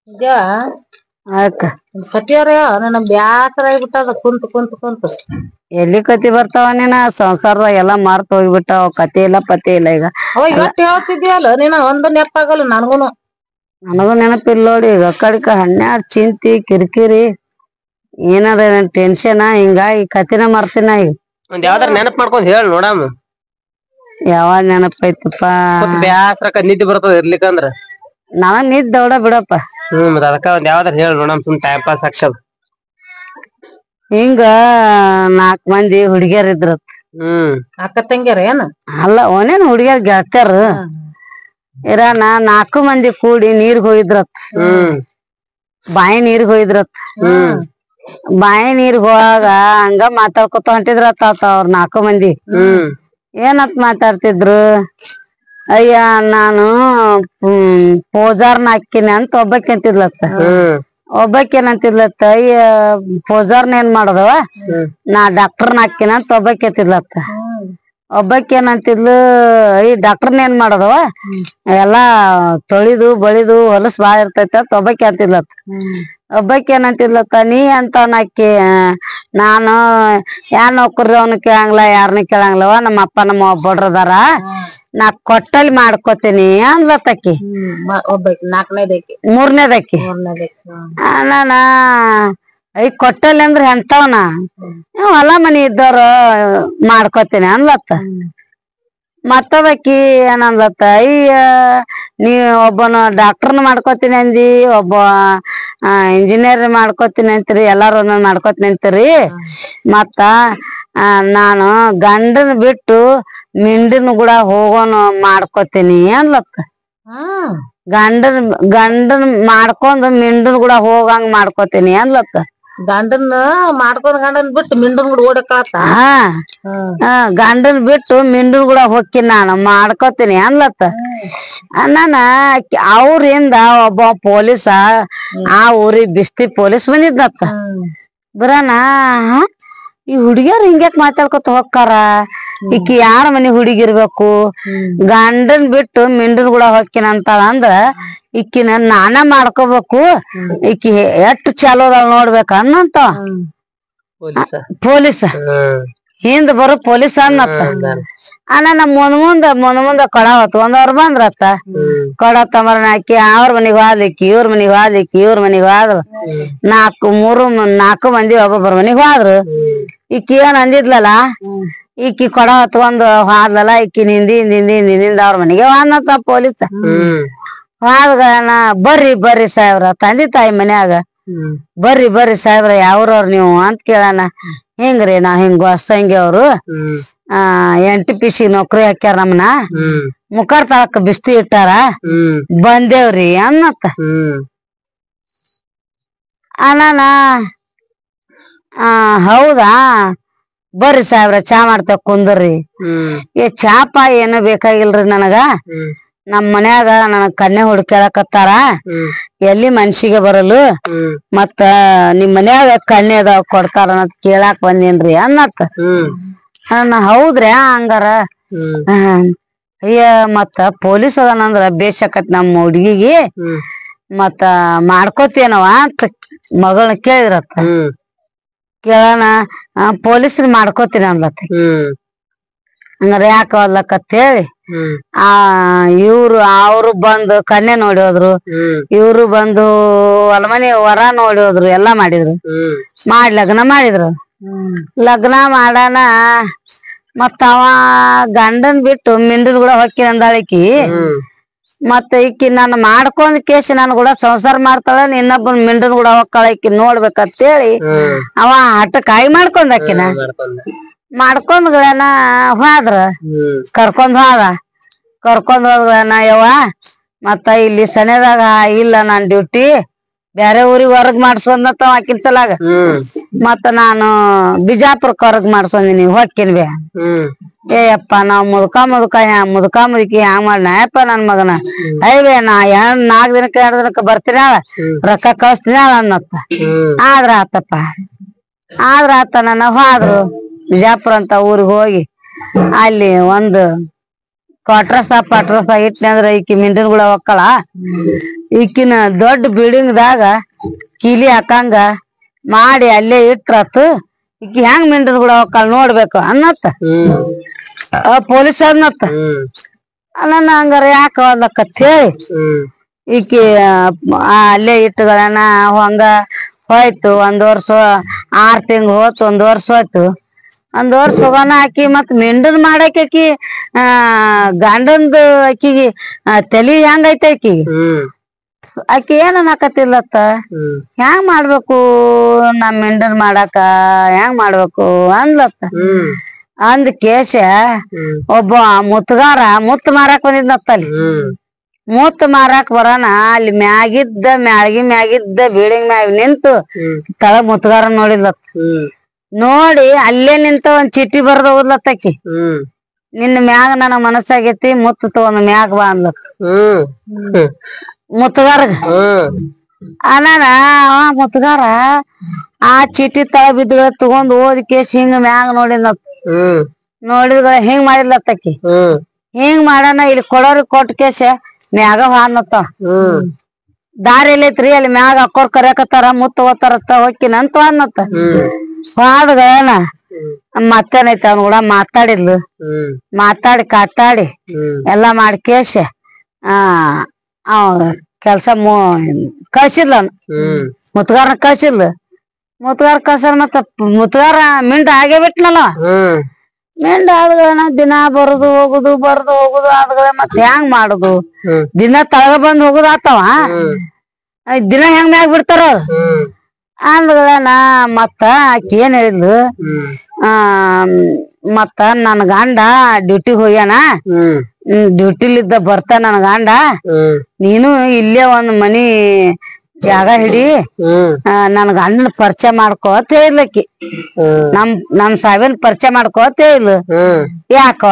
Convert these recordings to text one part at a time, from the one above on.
ಈಗ ಸತಿಯವ್ರ ನನ್ನ ಬ್ಯಾಸರ ಆಗ್ಬಿಟ್ಟದ ಕುಂತ ಎಲ್ಲಿ ಕತಿ ಬರ್ತಾವ ನೀನ ಸಂಸಾರದಾಗ ಎಲ್ಲಾ ಮಾರ್ತ ಹೋಗ್ಬಿಟ್ಟಾವ ಕತಿ ಇಲ್ಲ ಪತಿ ಇಲ್ಲ ಈಗ ಅವ ಇವತ್ತು ಹೇಳ್ತಿದ್ಯಲ್ಲ ನೀನ ಒಂದು ನೆಪ್ಪಾಗಲ್ಲ ನನಗೂನು ನೆನಪಿಲ್ಲ ನೋಡಿ ಈಗ ಕಡಿಕ ಹನ್ನೆರಡು ಚಿಂತಿ ಕಿರಿಕಿರಿ ಏನಾರ ಟೆನ್ಷನ್ ಹಿಂಗಾಗಿ ಕತಿನ ಮರ್ತಿನ ಈಗ ಒಂದ್ ಯಾವ್ದಾರ ನೆನಪ್ ಮಾಡ್ಕೊಂಡ್ ಹೇಳ ನೋಡಮ್ಮ ಯಾವಾಗ ನೆನಪೈತಪ್ಪ ಬ್ಯಾಸ್ರಕ್ಕ ನಿದ್ದೆ ಬರ್ತದ ಇರ್ಲಿಕ್ಕಂದ್ರ ನಾವ ನಿದ್ದ ದೌಡ ಬಿಡಪ್ಪ ಮತ್ ಅದಕ್ಕ ಒಂದ್ ಯಾವ್ದಾರ ಹೇಳ ನೋಡಮ್ ಸುಮ್ ಟೈಮ್ ಪಾಸ್ ಆಗ್ತದ ಹಿಂಗ 4 ಮಂದಿ ಹುಡುಗಿಯರ್ ಇದ್ರ ಅಕ್ಕ ತಂಗ್ಯಾರ ಏನ ಅಲ್ಲ ಒನೇನ್ ಹುಡುಗಿಯರ್ ಗೆಳತ್ಯಾರ ಇರಾನ 4 ಮಂದಿ ಕೂಡಿ ನೀರ್ಗ್ ಹೋಗಿದ್ರತ್ ಬಾಯಿ ನೀರ್ಗ್ ಹೋಗಿದ್ರತ್ ಬಾಯಿ ನೀರ್ಗ್ ಹೋಗಾಗ ಹಂಗ ಮಾತಾಡ್ಕೊತ ಹೊಂಟಿದ್ರತ್ತ ಅವ್ರ 4 ಮಂದಿ ಏನತ್ ಮಾತಾಡ್ತಿದ್ರು ಅಯ್ಯ ನಾನು ಪೂಜಾರ್ನ ಹಾಕಿನಿ ಅಂತ ಒಬ್ಬಾಕೇನಂತಿದ್ಲತ್ತ ಅಯ್ಯ ಪೂಜಾರ್ನ ಏನ್ ಮಾಡದವ ನಾ ಡಾಕ್ಟರ್ನ ಹಾಕಿನ ಅಂತ ಒಬ್ಬಾಕೇನಂತಿದ್ಲು ಈ ಡಾಕ್ಟರ್ನ ಏನ್ ಮಾಡದವ ಎಲ್ಲಾ ತೊಳಿದು ಬಳಿದು ಹೊಲಸ್ ಬಾಳ ಇರ್ತೈತಿ ಅಂತ ಒಬ್ಬಾಕೇನಂತಿದ್ಲತ್ತ ನೀ ಅಂತವನ್ ಹಾಕಿ ನಾನು ಯಾರ್ ನೌಕರಿ ಅವ್ನ ಕೇಳಂಗಿಲ್ಲ ಯಾರನ್ನ ಕೇಳಂಗಿಲ್ಲವ ನಮ್ಮ ಅಪ್ಪ ನಮ್ಮ ಒಬ್ಬಡ್ರದಾರ ನಾ ಕೊಟ್ಟಲ್ಲಿ ಮಾಡ್ಕೋತೀನಿ ಅಂದ್ಲತ್ತಕ್ಕಿ ಮೂರನೇದಕ್ಕಿ ನಾನ ಐ ಕೊಟ್ಟಲ್ಲಿ ಅಂದ್ರ ಎಂತವನ ಹೊಲ ಮನಿ ಇದ್ದವ್ರು ಮಾಡ್ಕೋತೀನಿ ಅನ್ಲತ್ತ ಮತ್ತದಕ್ಕಿ ಏನಂದತ್ತ ಅಯ್ಯ ನೀ ಒಬ್ಬನ ಡಾಕ್ಟರ್ನ ಮಾಡ್ಕೋತೀನಿ ಅಂದಿ ಒಬ್ಬ ಇಂಜಿನಿಯರ್ ಮಾಡ್ಕೋತೀನಿ ಅಂತೀರಿ ಎಲ್ಲಾರು ಒಂದೊಂದ್ ಮಾಡ್ಕೋತೀನಿ ಅಂತೀರಿ ಮತ್ತ ನಾನು ಗಂಡನ ಬಿಟ್ಟು ಮಿಂಡನ್ ಕೂಡ ಹೋಗೋನು ಮಾಡ್ಕೋತೀನಿ ಅನ್ಲತ್ತ ಗಂಡನ್ ಮಾಡ್ಕೊಂಡ್ ಮಿಂಡನ್ ಕೂಡ ಹೋಗಂಗ್ ಮಾಡ್ಕೋತೀನಿ ಅನ್ಲತ್ತ ಗಂಡನ್ ಬಿಟ್ಟು ಮಿಂಡನ್ ಕೂಡ ಓಡಕಾತ ಗಂಡನ್ ಬಿಟ್ಟು ಮಿಂಡನ್ ಕೂಡ ಹೋಗ್ತೀನಿ ನಾನು ಮಾಡ್ಕೋತೀನಿ ಅನ್ಲತ್ತ ನಾನ ಅವ್ರಿಂದ ಒಬ್ಬ ಪೊಲೀಸ ಆ ಊರಿಗೆ ಬಿಸ್ತಿ ಪೊಲೀಸ್ ಬಂದಿದ್ನತ್ತ ಬರಾನ ಈ ಹುಡುಗಿಯರ್ ಹಿಂಗ್ಯಾಕ್ ಮಾತಾಡ್ಕೊತ ಹೋಗ್ತಾರ ಈಕಿ ಯಾರ ಮನಿ ಹುಡುಗಿರ್ಬೇಕು ಗಂಡನ್ ಬಿಟ್ಟು ಮಿಂಡನ್ ಕೂಡ ಹೊಕ್ಕಿನ ಅಂತಾಳ ಅಂದ್ರ ಈಕಿನ ನಾನ ಮಾಡ್ಕೋಬೇಕು ಈಕಿ ಎಷ್ಟ್ ಚಲೋದಲ್ ನೋಡ್ಬೇಕ ಅನ್ನಂತ ಪೊಲೀಸ ಹಿಂದ್ ಬರೋ ಪೊಲೀಸ್ ಅನ್ನತ್ತ ನಮ್ಮ ಮುಂದ ಕೊಡ ಹೊತ್ಕೊಂಡವ್ರ ಬಂದ್ರತ್ತ ಕೊಡ ತಮರನ ಹಾಕಿ ಅವ್ರ ಮನಿಗ್ ಹೋದ್ಲಿಕ್ಕಿ ಇವ್ರ ಮನಿಗ್ ಹೋದ್ಲಿಕ್ಕಿ ಇವ್ರ ಮನಿಗ್ ಹೋದ್ರು 4 ಮಂದಿ ಒಬ್ಬೊಬ್ಬರ ಮನಿಗ್ ಹೋದ್ರು ಈಕಿ ಏನ್ ಅಂದಿದ್ಲಲ್ಲ ಈಕಿ ಕೊಡ ಹೊತ್ಕೊಂಡ್ ಹೋದ್ಲಲ್ಲ ಈಕಿ ನಿಂದಿಂದ ಅವ್ರ ಮನಿಗೆ ಹೋದ್ನತ್ತ ಪೊಲೀಸ ಹೋದ್ಗನ ಬರ್ರಿ ಸಾಹೇಬ್ರ ತಂದಿ ತಾಯಿ ಮನ್ಯಾಗ ಬರ್ರಿ ಸಾಹೇಬ್ರ ಯಾವ್ರವ್ರ ನೀವು ಅಂತ ಕೇಳಣ ಹಿಂಗ್ರಿ ನಾವ್ ಹಿಂಗ ಹೊಸಂಗಿ ಅವ್ರು NTPC ನೌಕರಿ ಹಾಕ್ಯಾರ ನಮ್ನ ಮುಖಾರ್ ತಾಳಕ್ ಬಿಸ್ತಿ ಇಟ್ಟಾರ ಬಂದೇವ್ರಿ ಅನ್ನತ್ತ ಅನಾನ ಹೌದಾ ಬರ್ರಿ ಸಾಹೇಬ್ರ ಚಾ ಮಾಡ್ತೇವ್ ಕುಂದ್ರಿ ಚಾಪ ಏನು ಬೇಕಾಗಿಲ್ರಿ ನನಗ ನಮ್ ಮನ್ಯಾಗ ನನಗ್ ಕನ್ಯಾ ಹುಡ್ಕ್ಯಾಳಕತ್ತಾರ ಎಲ್ಲಿ ಮನ್ಸಿಗೆ ಬರಲು ಮತ್ತ ನಿಮ್ ಮನ್ಯಾಗ ಕನ್ಯಾ ಅದಾವ ಕೊಡ್ತಾರ ಅನ್ನೋದ್ ಕೇಳಾಕ್ ಬಂದೇನ್ರಿ ಅನ್ನತ್ತ ಹೌದ್ರಿ ಹಂಗಾರ ಅಯ್ಯ ಮತ್ತ ಪೊಲೀಸ್ ಅದನಂದ್ರ ಬೇಷಕತ್ ನಮ್ ಹುಡ್ಗಿಗೆ ಮತ್ತ ಮಾಡ್ಕೋತೇನವ ಅಂತ ಮಗಳನ್ನ ಕೇಳಿದ್ರತ್ತ ಕೇಳಣ ಪೊಲೀಸ್ರ ಮಾಡ್ಕೋತೀನಿ ಅನ್ಲತ್ತ ಹಂಗಾರ ಯಾಕ ಹೋದ್ಲಕ್ಕಂತೇಳಿ ಅವ್ರು ಬಂದು ಕನ್ಯೆ ನೋಡಿ ಹೋದ್ರು ಇವ್ರು ಬಂದು ಹೊಲಮನಿ ವರ ನೋಡಿ ಹೋದ್ರು ಎಲ್ಲಾ ಮಾಡಿದ್ರು ಲಗ್ನ ಮಾಡಿದ್ರು ಲಗ್ನ ಮಾಡಾನ ಮತ್ತ ಅವ ಗಂಡನ್ ಬಿಟ್ಟು ಮಿಂಡನ್ ಕೂಡ ಹೊಕ್ಕಿನ ಅಂದಾಳಿಕಿ ಮತ್ತ ಈಕಿ ನಾನು ಮಾಡ್ಕೊಂಡ್ ಕೇಸಿ ನಾನು ಕೂಡ ಸಂಸಾರ ಮಾಡ್ತಾಳ ಇನ್ನೊಬ್ಬನ್ ಮಿಂಡನ್ ಕೂಡ ಹೊಕ್ಕಾಳ ಈಕಿ ನೋಡ್ಬೇಕಂತೇಳಿ ಅವ ಹಠಕಾಯಿ ಮಾಡ್ಕೊಂಡಾಕಿನ ಮಾಡ್ಕೊಂಡ್ಗಳೇನ ಹೋದ್ರ ಕರ್ಕೊಂಡ್ ಹೋದ್ಗಳೇನ ಯವ್ವ ಮತ್ತ ಇಲ್ಲಿ ಸನೇದಾಗ ಇಲ್ಲ ನಾನ್ ಡ್ಯೂಟಿ ಬ್ಯಾರೆ ಊರಿಗ್ ಹೊರಗ್ ಮಾಡ್ಸ್ಕೊಂಡ್ ಆಕಿನ್ ಸಲಾಗ ಮತ್ತ ನಾನು ಬಿಜಾಪುರಕ್ ಹೊರಗ್ ಮಾಡ್ಸೊಂದಿನಿ ಹೊಕ್ಕಿನ್ ಬೇ ಏಯಪ್ಪ ನಾವ್ ಮುದುಕ ಮುದುಕಿ ಹ್ಯಾಂಗ್ ಮಾಡ್ನಯಪ್ಪ ನನ್ ಮಗನ ಅಯ್ಯೇ ನಾ 4 ದಿನಕ್ಕ 2 ದಿನಕ್ಕ ಬರ್ತೀನಿ ರೊಕ್ಕ ಕಳಿಸ್ತೀನಿ ಅನ್ನತ್ತ ಆದ್ರ ಆತ ನನ್ನ ಹೋದ್ರು ಬಿಜಾಪುರ ಅಂತ ಊರಿಗೆ ಹೋಗಿ ಅಲ್ಲಿ ಒಂದು ಪಟ್ರಸ ಇಟ್ನಿ ಅಂದ್ರ ಈಕಿ ಮಿಂಡಿನ ಕೂಡ ಹೊಕ್ಕಳ ಈಕಿನ ದೊಡ್ಡ ಬಿಲ್ಡಿಂಗ್ ದಾಗ ಕೀಲಿ ಹಾಕಂಗ ಮಾಡಿ ಅಲ್ಲೇ ಇಟ್ರತ್ ಈಕಿ ಹೆಂಗ್ ಮಿಂಡಿನ ಕೂಡ ಹೊಕ್ಕಳ ನೋಡ್ಬೇಕು ಅನ್ನತ್ತ ಪೊಲೀಸ್ ಅನ್ನತ್ತ ನನ್ನ ಹಂಗಾರ ಯಾಕ ಹೋದ್ಲಕತ್ ಹೇಳಿ ಈಕಿ ಅಲ್ಲೇ ಇಟ್ಟಗಳನ ಹಂಗ ಹೋಯ್ತು 1 ವರ್ಷ 6 ತಿಂಗಳು ಹೋತು 1 ವರ್ಷ ಹೋಯ್ತು 1 ವರ್ಷ ಹೋಗೋಣ ಆಕಿ ಮತ್ ಮಿಂಡನ್ ಮಾಡಕ್ ಆಕಿ ಗಂಡಂದು ಆಕಿಗೆ ತಲಿ ಹೆಂಗೈತೆ ಆಕಿ ಏನ್ ಅನ್ನಕತ್ತಿಲ್ಲತ್ತ ಹೆಂಗ್ ಮಾಡ್ಬೇಕು ನಮ್ ಮಿಂಡನ್ ಮಾಡಾಕ ಹೆಂಗ್ ಮಾಡ್ಬೇಕು ಅಂದ್ಲತ್ತ ಅಂದ್ ಕೇಶ ಒಬ್ಬ ಮುತ್ಗಾರ ಮುತ್ ಮಾರಾಕ್ ಬಂದಿದ್ನತ್ತಲ್ಲಿ ಮುತ್ ಮಾರಾಕ್ ಬರೋಣ ಅಲ್ಲಿ ಮ್ಯಾಗಿದ್ದ ಬಿಲ್ಡಿಂಗ್ ಮ್ಯಾಗ ನಿಂತು ತಳಗ್ ಮುತ್ಗಾರ ನೋಡಿದ್ಲತ್ತ ನೋಡಿ ಅಲ್ಲೇ ನಿಂತ ಒಂದ್ ಚೀಟಿ ಬರ್ದ ಹೋದ್ಲತ್ತಕಿ ನಿನ್ನ ಮ್ಯಾಗ ನನ್ನ ಮನಸ್ಸಾಗೈತಿ ಮುತ್ತ ತಗೊಂಡ್ ಮ್ಯಾಗ ಬಾ ಅಂದ್ಲತ್ತ ಮುತ್ಗಾರಗ ಅನಾನ ಮುತ್ಗಾರ ಆ ಚೀಟಿ ತಳ ಬಿದ್ದ ತಗೊಂಡ್ ಓದ್ ಕೇಸ್ ಹಿಂಗ ಮ್ಯಾಗ ನೋಡಿದ್ರ ಹಿಂಗ್ ಮಾಡಿದ್ಲತ್ತಕಿ ಹಿಂಗ್ ಮಾಡಾನ ಇಲ್ಲಿ ಕೊಡೋರಿ ಕೊಟ್ಟ ಕೇಶ ಮ್ಯಾಗ ಹಾನತ್ತ ದಾರಿ ಎಲ್ಲೈತ್ರಿ ಅಲ್ಲಿ ಮ್ಯಾಗ ಅಕ್ಕೋರ್ ಕರ್ಯಾಕತ್ತಾರ ಮುತ್ತ ತಗೋತಾರತ್ತ ಹೊಕ್ಕಿನಂತ ಅನ್ನತ್ತ ಹಾದ್ಗಳೇನ ಮತ್ತೇನೈತಿ ಅವ್ನ ಕೂಡ ಮಾತಾಡಿದ್ಲು ಮಾತಾಡಿ ಎಲ್ಲಾ ಮಾಡ್ಕೇಶ ಕೆಲ್ಸ ಕಳ್ಸಿದ್ಲ ಮುತ್ಗಾರನ ಮುತ್ಗಾರ ಕಳ್ಸರ್ ಮತ್ತ ಮುತ್ಗಾರ ಮಿಂಡ ಆಗೇ ಬಿಟ್ನಲ್ಲ ಮಿಂಡ ಆದ್ಗಳೇನ ದಿನ ಬರುದು ಹೋಗುದು ಆದ್ಗಳ ಮತ್ ಹೆಂಗ್ ಮಾಡುದು ದಿನ ತಳಗ ಬಂದ್ ಹೋಗುದು ಆತವ ದಿನ ಹೆಂಗ್ ಮ್ಯಾಗ ಬಿಡ್ತಾರ ಅಂದ್ಗಳೇನ ಮತ್ತ ಆಕಿ ಏನ್ ಹೇಳಿದ್ಲು ಮತ್ತ ನನ್ ಗಂಡ ಡ್ಯೂಟಿಗ್ ಹೋಗ್ಯಾನ ಡ್ಯೂಟಿಲಿದ್ದ ಬರ್ತಾ ನನ್ ಗಂಡ ನೀನು ಇಲ್ಲೇ ಒಂದ್ ಮನಿ ಜಾಗ ಹಿಡಿ ನನ್ ಗಂಡನ ಪರಿಚಯ ಮಾಡ್ಕೋತ ಹೇಳಿದ್ಲಕ್ಕಿ ನಮ್ ಸಾಹೇಬನ್ ಪರಿಚಯ ಮಾಡ್ಕೋತ ಹೇಳಿದ್ಲು ಯಾಕ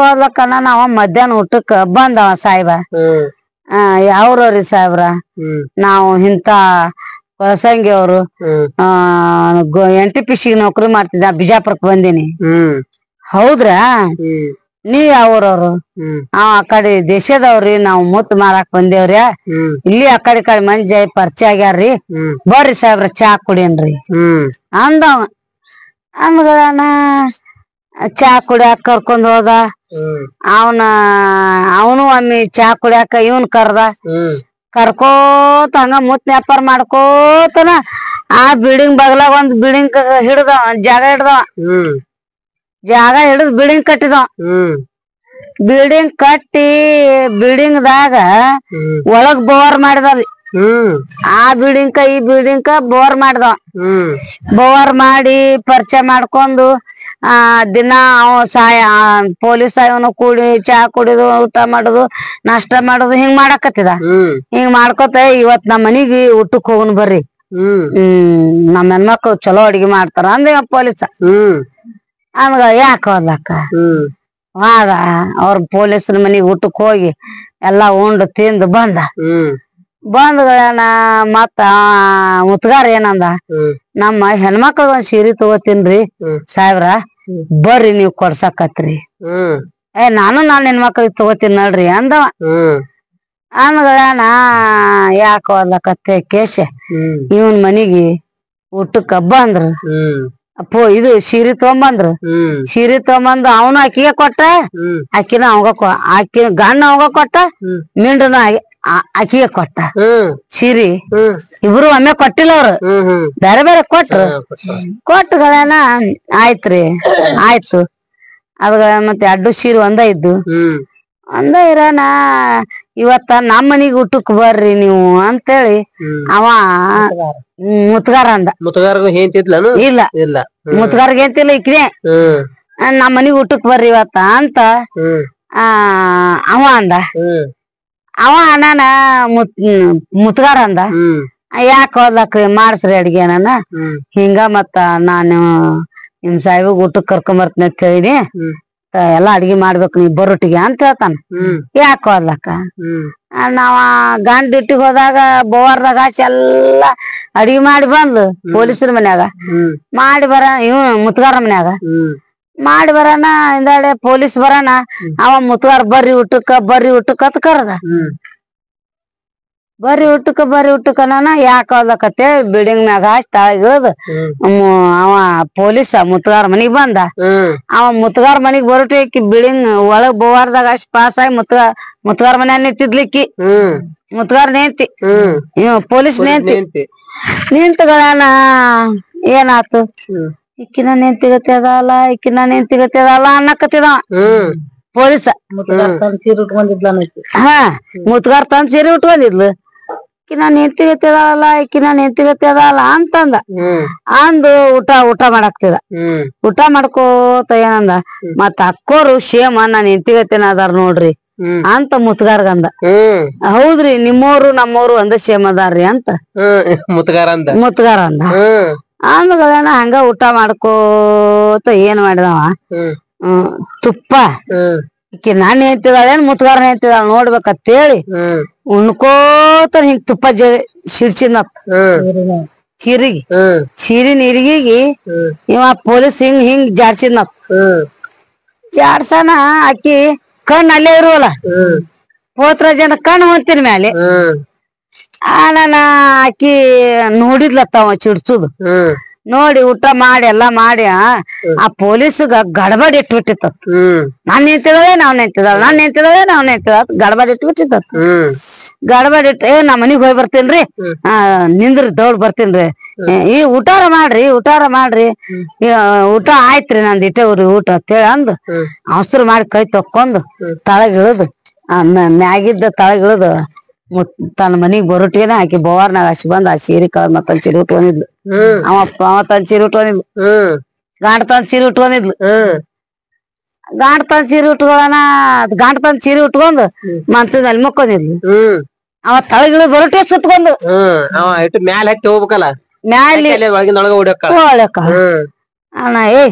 ಹೋದ್ಲಕ್ಕ ನಾವ ಮಧ್ಯಾಹ್ನ ಊಟಕ್ಕ ಬಂದವ ಸಾಹೇಬ ಯಾವ್ರವ್ರಿ ಸಾಹೇಬ್ರ ನಾವು ಇಂತ ಪ್ರಸಂಗಿ ಅವ್ರು NTPC ನೌಕರಿ ಮಾಡ್ತಿದ್ದ ಬಿಜಾಪುರಕ್ ಬಂದೀನಿ ಹೌದ್ರಾ ನೀ ಯಾವ್ರವ್ರು ಆ ಕಡೆ ದೇಶದವ್ರಿ ನಾವ್ ಮುತ್ ಮಾರಾಕ್ ಬಂದೇವ್ರಿ ಇಲ್ಲಿ ಆ ಕಡೆ ಮಂದಿ ಪರಿಚಯ ಆಗ್ಯಾರ್ರಿ ಬರ್ರಿ ಸಾಹೇಬ್ರ ಚಾ ಕುಡಿಯನ್ರಿ ಅಂದವ ಅಂದ್ಗಳನ ಚಾ ಕುಡಿಯಾಕ ಕರ್ಕೊಂಡ್ ಹೋದ ಅವನು ಒಮ್ಮೆ ಚಾ ಕುಡಿಯಾಕ ಇವನ್ ಕರ್ಕೋತ ಹಂಗ ಮುತ್ ವ್ಯಾಪಾರ ಮಾಡ್ಕೋತನ ಆ ಬಿಲ್ಡಿಂಗ್ ಬಗ್ಲಾಗ ಒಂದ್ ಬಿಲ್ಡಿಂಗ್ ಜಾಗ ಹಿಡಿದ್ ಬಿಲ್ಡಿಂಗ್ ಕಟ್ಟಿದವ ಬಿಲ್ಡಿಂಗ್ ಕಟ್ಟಿ ಬಿಲ್ಡಿಂಗ್ ದಾಗ ಒಳಗ್ ಬೋರ್ ಮಾಡಿದವಿ ಆ ಬಿಲ್ಡಿಂಗ್ ಈ ಬಿಲ್ಡಿಂಗ್ ಬೋರ್ ಮಾಡ್ದವ ಬೋರ್ ಮಾಡಿ ಪರಿಚಯ ಮಾಡ್ಕೊಂಡು ದಿನ ಪೊಲೀಸ್ ಸಾಯವನು ಕೂಡಿ ಚಾ ಕುಡಿದು ಊಟ ಮಾಡುದು ನಾಷ್ಟ ಮಾಡುದು ಹಿಂಗ್ ಮಾಡಾಕತ್ತಿದ ಹಿಂಗ್ ಮಾಡ್ಕೊತ ಇವತ್ ನಮ್ ಮನಿಗೆ ಊಟಕ್ ಹೋಗುನ್ ಬರ್ರಿ ನಮ್ ಹೆಣ್ಮಕ್ಳು ಚಲೋ ಅಡ್ಗಿ ಮಾಡ್ತಾರ ಅಂದ ಪೊಲೀಸ ಅಂದ್ಗ ಯಾಕ ಹೋದ್ಲಕ್ಕ ವಾದ ಅವ್ರ ಪೊಲೀಸ್ರ ಮನಿಗ್ ಊಟಕ್ ಹೋಗಿ ಎಲ್ಲಾ ಉಂಡು ತಿಂದು ಬಂದ್ಗಳೇನ ಮತ್ತ ಮುತ್ಗಾರ ಏನಂದ ನಮ್ಮ ಹೆಣ್ಮಕ್ಳಿಗೆ ಒಂದ್ ಸೀರೆ ತಗೋತೀನ್ರಿ ಸಾಹೇಬ್ರ ಬರ್ರಿ ನೀವ್ ಕೊಡ್ಸಕತ್ರಿ ನಾನು ಹೆಣ್ಮಕ್ಳಿಗೆ ತಗೋತೀನಿ ನೋಡ್ರಿ ಅಂದವ ಅಂದ್ಗಳೇನ ಯಾಕ ಹೋದ್ಲಕತ್ತೆ ಕೇಶ ಇವನ್ ಮನಿಗೆ ಊಟಕ್ಕ ಬಂದ್ರು ಇದು ಸೀರೆ ತಗೊಂಬಂದು ಅವನು ಅಕ್ಕಿಗೆ ಕೊಟ್ಟ ಅಕ್ಕಿನ ಆಕಿ ಗಂಡ ಅವಂಗ ಕೊಟ್ಟ ಮಿಂಡನ ಅಕ್ಕಿಗೆ ಕೊಟ್ಟ ಸೀರಿ ಇಬ್ರು ಒಮ್ಮೆ ಕೊಟ್ಟಿಲ್ಲ ಅವ್ರು ಬೇರೆ ಬೇರೆ ಕೊಟ್ಟಗಳೇನ ಆಯ್ತು ಅದ ಮತ್ತೆ ಅಡ್ಡು ಸೀರೆ ಒಂದ ಇದ್ದು ಇರೋಣ ಇವತ್ತ ನಮ್ ಮನಿಗ್ ಊಟಕ್ ಬರ್ರಿ ನೀವು ಅಂತೇಳಿ ಅವ ಮುತ್ಗಾರ ಅಂದ ಇಲ್ಲ ಮುತ್ಗಾರ್ಗ ಅಂತಿಲ್ಲ ಇಕ್ರೆ ನಮ್ ಮನಿಗ್ ಊಟಕ್ ಬರ್ರಿ ಇವತ್ತ ಅಂತ ಅವ ಅಂದ ಅವ ಅಣ್ಣನ ಮುತ್ಗಾರ ಅಂದ ಯಾಕ ಹೋದ್ಲಕ್ರಿ ಮಾಡ್ಸ್ರಿ ಅಡ್ಗೆ ಅಣ್ಣ ಹಿಂಗ ಮತ್ತ ನಾನು ನಿಮ್ ಸಾಹೇಬಗ್ ಊಟಕ್ ಕರ್ಕೊಂಡ್ ಬರ್ತೀನಿ ಅಂತ ಹೇಳಿನಿ ಎಲ್ಲಾ ಅಡ್ಗಿ ಮಾಡ್ಬೇಕು ನೀವ್ ಬರೋಟಿಗೆ ಅಂತ ಹೇಳ್ತಾನ ಯಾಕ ಹೋದ್ಲಕ್ಕ ನಾವ ಗಂಡ ಡ್ಯೂಟಿಗ್ ಹೋದಾಗ ಬೋವಾರ್ದಾಗ ಹಾಕಿ ಎಲ್ಲಾ ಅಡ್ಗಿ ಮಾಡಿ ಬಂದ್ಲು ಪೊಲೀಸರ ಮನ್ಯಾಗ ಮಾಡಿ ಇವ್ ಮುತ್ಗಾರ ಮನ್ಯಾಗ ಮಾಡಿ ಬರಾನ ಹಿಂದಾಡೆ ಪೊಲೀಸ್ ಬರಾನ ಅವ ಮುತ್ಗಾರ್ ಬರ್ರಿ ಊಟಕ್ಕ ಅಂತ ಕರದ ಬರ್ರಿ ಊಟಕ್ಕ ನಾನ ಯಾಕ ಹೋಗ್ಲಕತ್ತೆ ಬಿಲ್ಡಿಂಗ್ ಮ್ಯಾಗ ಹಾಕಿ ತಾಳಿಗಿಳದ್ ಅವ ಪೊಲೀಸ ಮುತ್ಗಾರ ಮನಿಗ್ ಬಂದ ಅವ ಮುತ್ಗಾರ ಮನಿಗ್ ಬರೋಟಿ ಬಿಲ್ಡಿಂಗ್ ಒಳಗ್ ಬೋವಾರ್ದಾಗ ಅಷ್ಟ್ ಪಾಸ್ ಆಗಿ ಮುತ್ಗಾರ ಮನ್ಯಾಗ ನಿಂತಿದ್ಲಿಕ್ಕಿ ಮುತ್ಗಾರ ನೇಂತಿ ಪೊಲೀಸ್ ನೇಂತಿ ನಿಂತಗಳನ ಏನಾತು ಇಕ್ಕಿನ ನೆಂತಿಗತಿ ಅದಲ್ಲ ಅನ್ನಕತ್ತಿದ ಪೊಲೀಸ ಸೀರೆ ಉಟ್ಕೊಂಡಿದ್ಲ ಹಾ ಮುತ್ಗಾರ ತಂದ್ ಸೀರೆ ಉಟ್ಕೊಂಡಿದ್ಲು ಇಕ್ಕಿನ ನೆಂತಿಗತಿ ಅದಲ್ಲ ಅಂತಂದ ಅಂದು ಊಟ ಮಾಡಾಕ್ತಿದ ಊಟ ಮಾಡ್ಕೋತ ಏನಂದ ಮತ್ತ ಅಕ್ಕೋರು ಶೇಮ ನಾನ್ ಹೆಂಡತಿಗತಿನ ಅದಾರ ನೋಡ್ರಿ ಅಂತ ಮುತ್ಗಾರ್ಗಂದ ಹೌದ್ರಿ ನಿಮ್ಮವ್ರು ನಮ್ಮವ್ರು ಒಂದ ಶೇಮ್ ಅದಾರ್ರಿ ಅಂತ ಮುತ್ಗಾರ ಅಂದ ಅಂದ್ಗಳೇನ ಹಂಗ ಊಟ ಮಾಡ್ಕೋತ ಏನ್ ಮಾಡಿದವ ತುಪ್ಪ ಈಕಿ ನಾನ್ ಹೇಳ್ತಿದಾಳೇನ್ ಮುತ್ಗಾರ ಹೇಳ್ತಿದಾಳ ನೋಡ್ಬೇಕಂತೇಳಿ ಉಣ್ಕೋತ ಹಿಂಗ್ ತುಪ್ಪ ಸಿಡ್ಸಿದ್ನ ಸೀರಿ ನೀರಿಗಿ ಇವ ಪೊಲೀಸ್ ಹಿಂಗ್ ಜಾಡ್ಸಿದ್ನ ಜಾಡ್ಸನ ಆಕಿ ಕಣ್ ಅಲ್ಲೇ ಇರುವಲ್ಲ ಹೋತ್ರ ಜನ ಕಣ್ ಹೊಂತಿನ ಮ್ಯಾಲೆ ನಾನ ಆಕಿ ನೋಡಿದ್ಲತ್ತವ ಚಿಡ್ಸುದು ನೋಡಿ ಊಟ ಮಾಡಿ ಎಲ್ಲಾ ಮಾಡಿ ಆ ಪೊಲೀಸ್ಗ ಗಡಬಡ್ ಇಟ್ಬಿಟ್ಟಿತ್ತ ನಾನ್ ನಿಂತಿದಾಳೆ ನಾವ್ ನಿಂತಿದಾಳ ಗಡಬಡ್ ಇಟ್ಬಿಟ್ಟಿತ್ತ ಗಡಬಡ್ ಇಟ್ಟು ನಾ ಮನಿಗ್ ಹೋಗಿ ಬರ್ತೇನ್ರಿ ನಿಂದ್ರಿ ದೌಡ್ ಬರ್ತೇನ್ರಿ ಈ ಊಟಾರ ಮಾಡ್ರಿ ಊಟ ಆಯ್ತ್ರಿ ನಂದ್ ಇಟ್ಟೇವ್ರಿ ಊಟ ಅಂತೇಳಿ ಅಂದ್ ಅವಸರ ಮಾಡಿ ಕೈ ತಕ್ಕೊಂಡ್ ತಳಗಿಳದ್ ಮ್ಯಾಗಿದ್ದ ತಳಗಿಳದ್ ತನ್ನ ಮನಿಗ್ ಬರೋಟಿಗೆನ ಆಕಿ ಬೋವಾರ್ನಾಗ ಹಸಿ ಬಂದ್ ಆ ಸೀರೆ ಕಳದ್ ಮತ್ತೊಂದ್ ಸೀರೆ ಉಟ್ಕೊಂಡಿದ್ಲು ಅವ ತನ್ ಸೀರೆ ಉಟ್ಕೊಂಡಿದ್ಲು ಗಾಂಡ್ ತನ್ ಸೀರೆ ಉಟ್ಕೊಂಡಿದ್ಲು ಗಾಂಡ್ ತನ್ ಸೀರೆ ಉಟ್ಕೊಂಡ್ ಮಂಚದಲ್ಲಿ ಮಕ್ಕೊಂಡಿದ್ಲು ಅವ ತಳಗಿಳ ಬರೋಟಿ ಸುತ್ಕೊಂಡು ಮ್ಯಾಲ ಹತ್ತಿ ಹೋಗ್ಬೇಕಲ್ಲ ಮ್ಯಾಲೆ ಅಣ್ಣ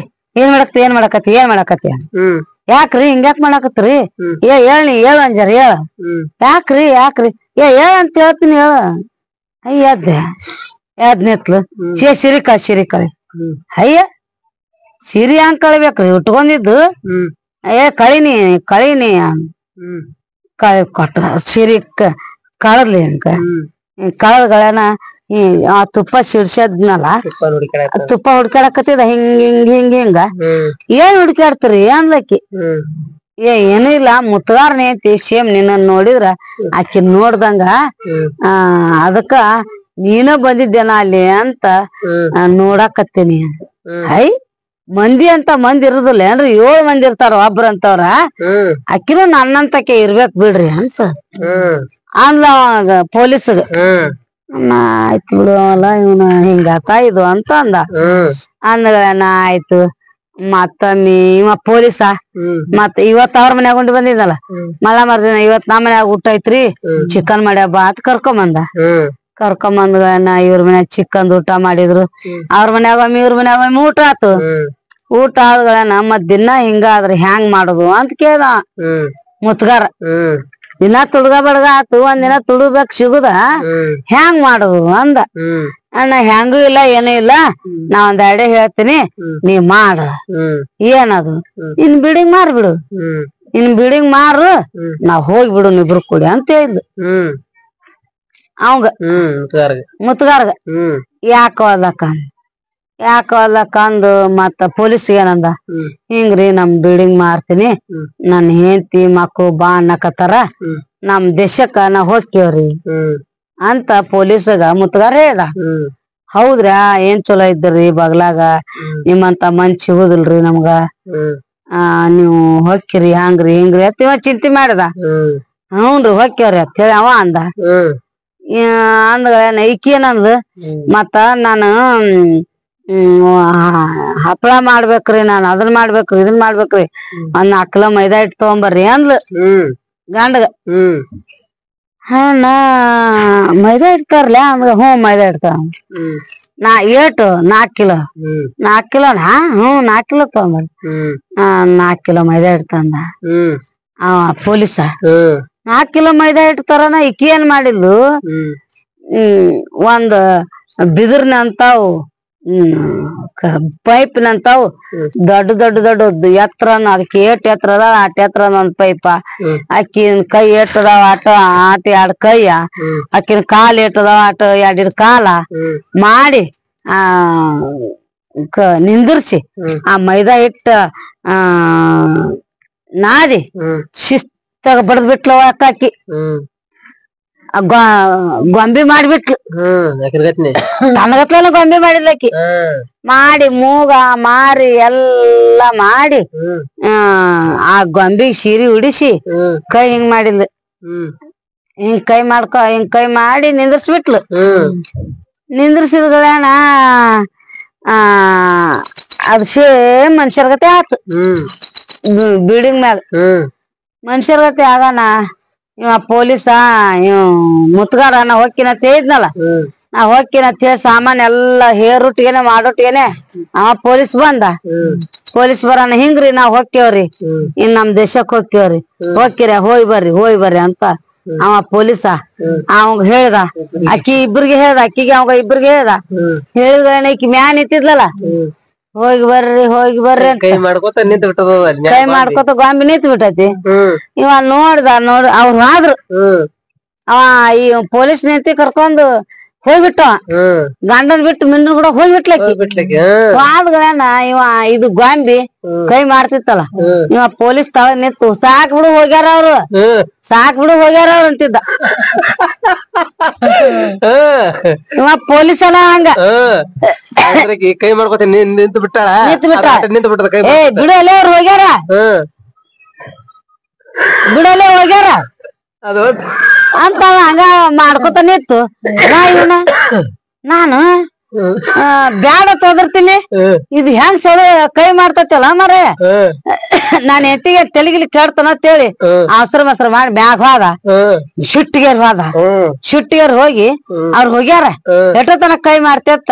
ಏನ್ ಮಾಡಕತ್ತಿ ಯಾಕ್ರಿ ಹಿಂಗ್ಯಾಕ್ ಮಾಡಾಕತ್ರಿ ಹೇಳು ಅಂಜಾರ ಯಾಕ್ರಿ ಅಂತ ಹೇಳ್ತೀನಿ ಅಯ್ಯ ಎದ್ ನಿತ್ಲು ಸಿರಿಕಳಿ ಅಯ್ಯ ಸಿರಿ ಹಂಗ್ ಕಳಿಬೇಕ್ರಿ ಉಟ್ಕೊಂಡಿದ್ದು ಕಳಿನಿ ಕೊಟ್ಟ ಸಿರಿ ಕಳದ್ಲಿ ಹಂಗ ಕಳದ್ಗಳನ ಆ ತುಪ್ಪ ಸಿಡ್ಸದ್ನಲ್ಲ ತುಪ್ಪ ಹುಡ್ಕಾಡಕತ್ತಿದ ಹಿಂಗ ಏನ್ ಹುಡ್ಕಾಡ್ತೀರಿ ಅನ್ಲಕ್ಕಿ ಏನೂ ಇಲ್ಲ ಮುತ್ಗಾರ್ನ ಐತಿ ಸೇಮ್ ನಿನ್ನ ನೋಡಿದ್ರ ಆಕಿ ನೋಡ್ದಂಗ ಅದಕ್ಕ ನೀನ ಬಂದಿದ್ದೇನ ಅಲ್ಲಿ ಅಂತ ನೋಡಾಕತ್ತೀನಿ ಮಂದಿ ಇರುದಿಲ್ಲ ಏನ್ರಿ 7 ಮಂದಿ ಇರ್ತಾರ ಒಬ್ರ ಅಂತವ್ರ ಅಕ್ಕಿನೂ ನನ್ನಂತಕ್ಕೆ ಇರ್ಬೇಕ್ ಬಿಡ್ರಿ ಅಂತ ಅಂದ್ಲ ಪೊಲೀಸ್ಗ ಆಯ್ತು ಬಿಡುವಲ್ಲ ಇವನ ಹಿಂಗಾತ ಇದು ಅಂತ ಅಂದ್ಗಳೇನ ಆಯ್ತು ಮತ್ತೊಮ್ಮಿ ಇವ ಪೊಲೀಸ ಮತ್ ಇವತ್ ಅವ್ರ ಮನ್ಯಾಗ ಉಂಡು ಬಂದಿದ್ದಲ್ಲ ಮಳ ಮರ್ದಿನ ಇವತ್ ನಮ್ ಮನ್ಯಾಗ ಊಟ ಐತ್ರಿ ಚಿಕನ್ ಮಾಡ್ಯಾಬ ಅಂತ ಕರ್ಕೊಂಬಂದ್ಗಳೇನ ಇವ್ರ ಮನ್ಯಾಗ ಚಿಕನ್ ಊಟ ಮಾಡಿದ್ರು ಅವ್ರ ಮನ್ಯಾಗೊಮ್ಮೆ ಇವ್ರ ಮನ್ಯಾಗೊಮ್ಮೆ ಊಟ ಆತು ಊಟ ಆದ್ಗಳೇನ ಮತ್ ದಿನ ಹಿಂಗಾದ್ರ ಹ್ಯಾಂಗ್ ಮಾಡುದು ಅಂತ ಕೇಳ್ದ ಮುತ್ಗಾರ ದಿನ ತುಡ್ಗ ಬಡ್ಗ ಆತು ಒಂದಿನ ತುಡುಬೇಕ್ ಸಿಗುದ ಹ್ಯಾಂಗ್ ಮಾಡುದು ಅಂದ ಅಣ್ಣ ಹೆಂಗೂ ಇಲ್ಲ ಏನೂ ಇಲ್ಲ ನಾ ಒಂದ್ ಐಡಿಯಾ ಹೇಳ್ತೀನಿ ನೀ ಮಾಡ ಏನದು ಇನ್ ಬಿಲ್ಡಿಂಗ್ ಮಾರ್ಬಿಡು ನಾವ್ ಹೋಗ್ಬಿಡು ಇಬ್ರು ಕೂಡಿ ಅಂತ ಹೇಳಿದ್ಲು ಅವಂಗ ಮುತ್ಗಾರ್ಗ ಯಾಕ ಹೋದ್ಲಕ್ಕ ಅಂದು ಮತ್ತ ಪೊಲೀಸ್ ಏನಂದ ಹಿಂಗ್ರಿ ನಮ್ ಬಿಲ್ಡಿಂಗ್ ಮಾರ್ತೀನಿ ನನ್ ಹೆಂಡತಿ ಮಕ್ಳು ಬಾ ಅನ್ನಕತ್ತಾರ ನಮ್ ದೇಶಕ್ಕ ನಾ ಹೋಗ್ತೇವ್ರಿ ಅಂತ ಪೊಲೀಸ್ಗ ಮುತ್ಗಾರ ಹೇಳ್ದ ಹೌದ್ರಾ ಏನ್ ಚಲೋ ಇದ್ರಿ ಬಗ್ಲಾಗ ನಿಮ್ಮಂತ ಮಂದಿ ಸಿಗುದಿಲ್ರಿ ನಮ್ಗ ನೀವು ಹೊಕ್ಕಿರಿ ಹಂಗ್ರಿ ಹಿಂಗ್ರಿ ಅಂತ ಇವ ಚಿಂತೆ ಮಾಡಿದ ಹ್ಞೂನ್ರಿ ಹೊಕ್ಕೇವ್ರಿ ಅಂತ ಹೇಳಿ ಅವ ಅಂದ ಅಂದ್ಗಳೇನ ಈಕಿ ಏನಂದ ಮತ್ತ ನಾನು ಹಪ್ಳ ಮಾಡ್ಬೇಕ್ರಿ ನಾನ್ ಅದನ್ ಮಾಡ್ಬೇಕ್ರಿ ಇದನ್ ಮಾಡ್ಬೇಕ್ರಿ ಒಂದ್ 4 ಕಿಲೋ ಮೈದಾ ಹಿಟ್ ತಗೊಂಬರ್ರಿ ಅಂದ್ಲು ಗಂಡಗ ನಾ ಮೈದಾ ಹಿಟ್ ತರ್ಲ ಅಂದ್ಗ ಮೈದಾ ಹಿಟ್ ನಾ ಏಟು 4 ಕಿಲೋ 4 ಕಿಲೋನಾ 4 ಕಿಲೋ ತಗೊಂಬರ್ರಿ 4 ಕಿಲೋ ಮೈದಾ ಹಿಟ್ ತಂದ ಪೊಲೀಸ 4 ಕಿಲೋ ಮೈದಾ ಹಿಟ್ ತರನ ಈಕಿ ಏನ್ ಮಾಡಿದ್ಲು ಒಂದ್ ಬಿದಿರ್ನ ಅಂತಾವ್ ಪೈಪ್ ನಂತಾವ್ ದೊಡ್ಡ ದೊಡ್ಡ ದೊಡ್ಡ ಎತ್ತರನ ಅದಕ್ಕೆ ಏಟ್ ಎತ್ತರ ಅದ ಆಟ ಎತ್ತರ ಒಂದ್ ಪೈಪ ಅಕ್ಕಿನ ಕೈ ಏಟದಾವ ಆಟ ಎರಡ್ ಕೈಯ ಅಕ್ಕಿನ ಕಾಲ್ ಏಟದಾವ ಆಟ ಎರಡ್ ಕಾಲ ಮಾಡಿ ನಿಂದಿರ್ಸಿ ಆ ಮೈದಾ ಹಿಟ್ಟ ನಾದಿ ಶಿಸ್ತಾಗ ಬಡದ್ ಬಿಟ್ಲವ ಅಕ್ಕಾಕಿ ಗೊಂಬಿ ಮಾಡ್ಬಿಟ್ಲು ನನಗತ್ಲೆಲ್ಲ ಗೊಂಬಿ ಮಾಡಿದ್ಲಕ್ಕಿ ಮಾಡಿ ಮೂಗ ಮಾರಿ ಎಲ್ಲಾ ಮಾಡಿ ಆ ಗೊಂಬಿಗ್ ಸೀರಿ ಉಡಿಸಿ ಕೈ ಹಿಂಗ್ ಮಾಡಿದ್ಲು ಹಿಂಗ್ ಕೈ ಮಾಡಿ ನಿಂದ್ರಿಸ್ಬಿಟ್ಲು ನಿಂದ್ರಿಸಿದ್ಗಳೇನ ಅದ್ ಸೇಮ್ ಮನುಷ್ಯರ ಗತೆ ಆತು ಬಿಲ್ಡಿಂಗ್ ಮ್ಯಾಗ ಮನುಷ್ಯರ ಗತೆ ಆಗಾನ ಇವ ಪೊಲೀಸ ಇವ್ ಮುತ್ಗಾರ ನಾ ಹೋಗ್ಕಿನಂತ ಹೇಳಿದ್ನಲ್ಲ ನಾ ಹೋಗ್ಕಿನಂತ ಹೇಳಿ ಸಾಮಾನ್ ಎಲ್ಲಾ ಹೇರುಟ್ಟಿಗೆನೆ ಮಾಡೋಟ್ಟಿಗೆನೆ ಅವ ಪೊಲೀಸ್ ಬಂದ ಪೊಲೀಸ್ ಬರಾನ ಹಿಂಗ್ರಿ ನಾವ್ ಹೋಗ್ತೇವ್ರಿ ಇನ್ ನಮ್ ದೇಶಕ್ ಹೋಗ್ತೇವ್ರಿ ಹೋಗ್ಕಿರ ಹೋಯ್ ಬರ್ರಿ ಅಂತ ಅವ ಪೊಲೀಸ ಅವಂಗ ಹೇಳ್ದ ಅಕ್ಕಿ ಇಬ್ರಿಗೆ ಹೇಳ್ದ ಅಕ್ಕಿಗೆ ಅವಾಗ ಇಬ್ರಿಗೆ ಹೇಳ್ದ ಹೇಳಿದ್ರ ಈಕಿ ಮ್ಯಾ ನಿಂತಿದ್ಲಲ್ಲ ಹೋಗಿ ಬರ್ರಿ ಕೈ ಮಾಡ್ಕೊತ ನಿಂತ ಬಿಟ್ಟದ ಕೈ ಮಾಡ್ಕೊತ ಗೊಂಬಿ ನಿಂತ್ ಬಿಟ್ಟೈತಿ ಇವ ನೋಡ್ದ ಅವ್ರು ಹೋದ್ರು ಅವ ಈ ಪೊಲೀಸ್ ನಿಂತಿ ಕರ್ಕೊಂಡ್ ಹೋಗ್ಬಿಟ್ಟ ಗಂಡನ್ ಬಿಟ್ಟು ಮಿಂಡ್ರ ಕೂಡ ಹೋಗ್ಬಿಟ್ಲಕ್ಕಿ ಹೋದ್ಗಳೇನ ಇವ ಇದು ಗೊಂಬಿ ಕೈ ಮಾಡ್ತಿತ್ತಲ್ಲ ಇವ ಪೊಲೀಸ್ ತಳ ನಿಂತು ಸಾಕ್ ಬಿಡು ಹೋಗ್ಯಾರ ಅವ್ರು ಅಂತಿದ್ದ ಇವ ಪೊಲೀಸ್ ಅಲ್ಲ ಹಂಗ ಕೈ ಮಾಡ್ಕೊತ ನಿಂತು ಬಿಟ್ಟಾಳ ಏ ಬಿಡಲೆ ಅವ್ರು ಹೋಗ್ಯಾರ ಅದು ಅಂತ ಹಂಗ ಮಾಡ್ಕೊತ ನಿಂತು ನಾನು ಬ್ಯಾಡ ತೊದರ್ತೀನಿ ಇದು ಹೆಂಗ್ ಸಲ ಕೈ ಮಾಡ್ತೈತಲ್ಲ ಮರೇ ನಾನ್ ಎತ್ತಿಗೆ ತೆಲಿಗಿಲಿ ಕೇಳ್ತಾನ ಅಂತೇಳಿ ಅವಸರ ಮಾಡಿ ಮ್ಯಾಗ ಹೋದ ಶುಟ್ಟಿಗೆರ್ ಹೋಗಿ ಅವ್ರು ಹೋಗ್ಯಾರ ಎಷ್ಟೋತನ ಕೈ ಮಾಡ್ತೇತ್ತ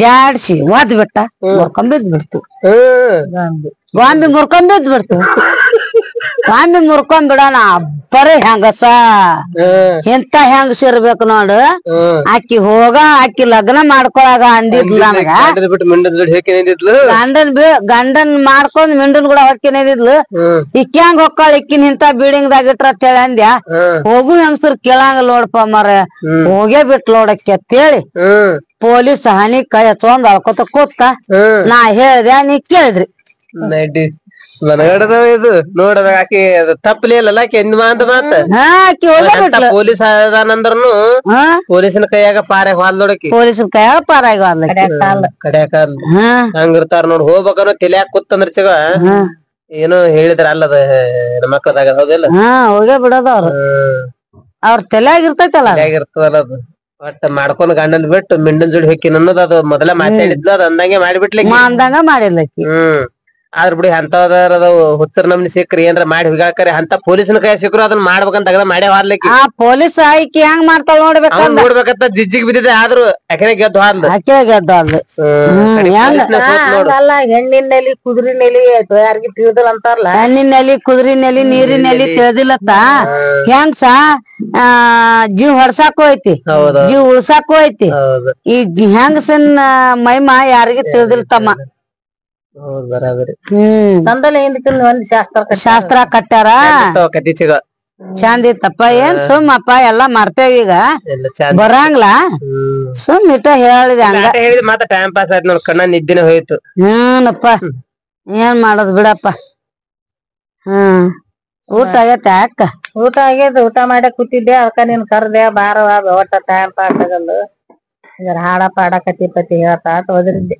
ಜಾಡ್ಸಿ ಒದ್ ಬಿಟ್ಟ ಮುರ್ಕೊಂಬಿದ್ ಬಿಡ್ತು ಗೊಂಬಿ ಮುರ್ಕೊಂಬಿದ್ ಬಿಡ್ತು ಗೊಂಬಿ ಮುರ್ಕೊಂಡ್ಬಿಡೋಣ ಬರೀ ಹೆಂಗಸ ಎಂತ ಹೆಂಗಸ ಇರ್ಬೇಕು ನೋಡು ಆಕಿ ಲಗ್ನ ಮಾಡ್ಕೊಳಾಗ ಅಂದಿದ್ಲು ನನಗ ಗಂಡನ್ ಮಾಡ್ಕೊಂಡ್ ಮಿಂಡನ್ ಕೂಡ ಹೊಕ್ಕಿ ನಿಂದಿದ್ಲು ಇಕ್ಕಿ ಹೆಂಗ್ ಹೊಕ್ಕಾಳ ಇಕ್ಕಿನ ಇಂತ ಬಿಲ್ಡಿಂಗ್ ದಾಗ ಇಟ್ರ ಅಂತ ಹೇಳಿ ಅಂದ್ಯ ಹೋಗು ಹೆಂಗಸರ್ ಕೇಳಂಗ ನೋಡಪ್ಪ ಮರ ಹೋಗೇ ಬಿಟ್ ನೋಡಕ್ಕೆ ಅಂತೇಳಿ ಪೊಲೀಸ್ ಹನಿ ಕೈ ಹಚ್ಕೊಂಡ್ ಅಳ್ಕೊತ ಕೂತ ನಾ ಹೇಳ್ದೆ ನೀ ಕೇಳಿದ್ರಿ ಮನಗಡದ ಇದು ನೋಡದ ಆಕಿ ತಪ್ಪಲಿ ಅಲ್ಲ ಆಕಿ ಎಂದ್ ಮಾತ ಪೊಲೀಸ್ ಅದಾನಂದ್ರನು ಪೊಲೀಸಿನ ಕೈಯಾಗ ಪಾರಾಗ ಹಾಲ್ ನೋಡಕಿ ಪೊಲೀಸಿನ ಕೈಯಾಗ ಪಾರಾಗ ಕಡ್ಯಾಕ ಹಂಗಿರ್ತಾರ ನೋಡ್ ಹೋಗ್ಬೇಕನ್ನೋ ತಲ್ಯಾಗ ಕೂತಂದ್ರ ಚಗ ಏನೋ ಹೇಳಿದ್ರ ಅಲ್ಲದ ಮಕ್ಕಳದಾಗ ಹೌದಿಲ್ಲ ಹೋಗೇ ಬಿಡೋದ ಅವ್ರ ತಲ್ಯಾಗ ಇರ್ತೈತಲ್ಲ ಇರ್ತದಲ್ಲ ಅದು ಒಟ್ಟ ಮಾಡ್ಕೊಂಡ್ ಗಂಡನ್ ಬಿಟ್ಟು ಮಿಂಡನ್ ಜೋಡಿ ಹೊಕ್ಕಿನ ಅನ್ನೋದು ಅದು ಮೊದಲ ಮಾತಾಡಿದ್ಲು ಅದ್ ಅಂದಂಗೆ ಮಾಡಿಬಿಟ್ಲಿಕ್ಕೆ ಅಂದಂಗ ಮಾಡಿದ್ಲಕ್ಕಿ ಆದ್ರ ಬಿಡಿ ಅಂತದ ಹುಚ್ಚರ್ ನಮ್ನಿ ಸಿಕ್ರಿ ಏನ್ರ ಮಾಡಿ ಹಿಗಾಕರಿ ಅಂತ ಪೊಲೀಸ್ನ ಕೈ ಸಿಕ್ರು ಅದನ್ನ ಮಾಡ್ಬೇಕಂತ ತಗದ ಮಾಡೇ ಹಾರ್ಲಿಕ್ಕೆ ಆ ಪೊಲೀಸ್ ಆಯ್ಕೆ ಹೆಂಗ್ ಮಾಡ್ತಾಳ ನೋಡ್ಬೇಕಂತ ಜಿಜ್ಜಿಗ್ ಬಿದ್ದಿದೆ ಆದ್ರೂ ಅಕೆನೆ ಗೆದ್ದು ಹಾರ್ಲು ಹೆಣ್ಣಿನಲ್ಲಿ ಕುದುರಿನಲ್ಲಿ ಯಾರಿಗಿ ತಿಳಿದಿಲ್ಲ ಅಂತಾರಲ್ಲ ಹೆಣ್ಣಿನಲ್ಲಿ ಕುದುರಿನಲ್ಲಿ ನೀರಿನಲ್ಲಿ ತಿಳಿದಿಲ್ಲತ್ತ ಹೆಂಗ್ಸ ಜೀವ ಹೊಡ್ಸಾಕು ಐತಿ ಜೀವ ಉಳ್ಸಾಕು ಐತಿ ಈ ಹೆಂಗಸನ್ ಮೈಮಾ ಯಾರಿಗಿ ತಿಳಿದಿಲ್ಲ ತಮ್ಮ ತಂದಲೆ ಒಂದ್ ಶಾಸ್ತ್ರ ಕಟ್ಟಾರ ಚಂದ ಇತ್ತಪ್ಪ ಏನ್ ಸುಮ್ಮಪ್ಪ ಎಲ್ಲಾ ಮರ್ತೇವ ಈಗ ಬರಂಗ್ಲ ಸುಮ್ ಇಟ್ಟ ಹೇಳಿದೆ ಹಂಗ ಮಾತ್ರ ಟೈಮ್ ಪಾಸ್ ಆಯ್ತು ನೋಡ್ ಕಣ್ಣ ನಿದ್ದಿನ ಹೋಯ್ತು ಹ್ಞೂನಪ್ಪ ಏನ್ ಮಾಡೋದು ಬಿಡಪ್ಪ ಊಟ ಆಗೈತೆ ಅಕ್ಕ ಊಟ ಆಗ್ಯದ ಊಟ ಮಾಡಿ ಕೂತಿದ್ದೆ ಅದಕ್ಕ ನೀನ್ ಕರ್ದೆ ಬಾರವ ಒಟ್ಟ ಟೈಮ್ ಪಾಸ್ ಆಗಲ್ಲ ಹಾಡ ಪಾಡ ಕತಿ ಪತಿ ಹೇಳ್ತಾ ಹೋದ್ರಿದ್ದೆ